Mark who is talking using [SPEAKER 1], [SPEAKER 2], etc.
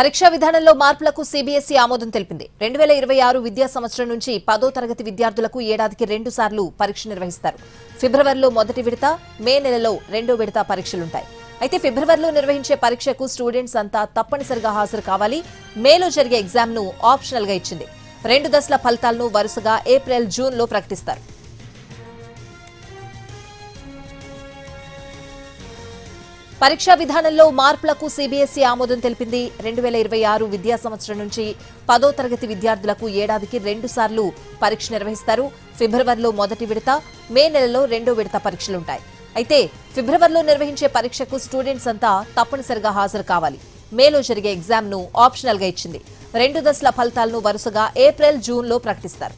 [SPEAKER 1] పరీక్షా విధానంలో మార్పులకు సీబీఎస్ఈ ఆమోదం తెలిపింది. 2026 విద్యా సంవత్సరం నుంచి 10వ తరగతి విద్యార్థులకు ఏడాదికి 2 సార్లు పరీక్ష నిర్వహిస్తారు. ఫిబ్రవరిలో మొదటి విడత, మే నెలలో రెండో విడత పరీక్షలుంటాయి. అయితే ఫిబ్రవరిలో నిర్వహించే పరీక్షకు స్టూడెంట్స్ అంతా తప్పనిసరిగా హాజరు కావాలి. మేలో జరిగే ఎగ్జామ్ ను ఆప్షనల్ గా ఇచ్చింది. 2 దశల ఫలితాలను వరుసగా ఏప్రిల్, జూన్ లో ప్రకటిస్తారు. పరీక్షా విధానంలో మార్పులకు సీబీఎస్ఈ ఆమోదం తెలిపింది. 2026 విద్యా సంవత్సరం నుంచి 10వ తరగతి విద్యార్థులకు ఏడాదికి 2 సార్లు పరీక్ష నిర్వహిస్తారు. ఫిబ్రవరిలో మొదటి విడత, మే నెలలో రెండో విడత పరీక్షలుంటాయి. అయితే ఫిబ్రవరిలో నిర్వహించే పరీక్షకు స్టూడెంట్స్ అంతా తప్పనిసరిగా హాజరు కావాలి. మేలో జరిగే ఎగ్జామ్ ను ఆప్షనల్ గా ఇచ్చింది. 2 దశల ఫలితాలను వరుసగా ఏప్రిల్, జూన్ లో ప్రకటిస్తారు.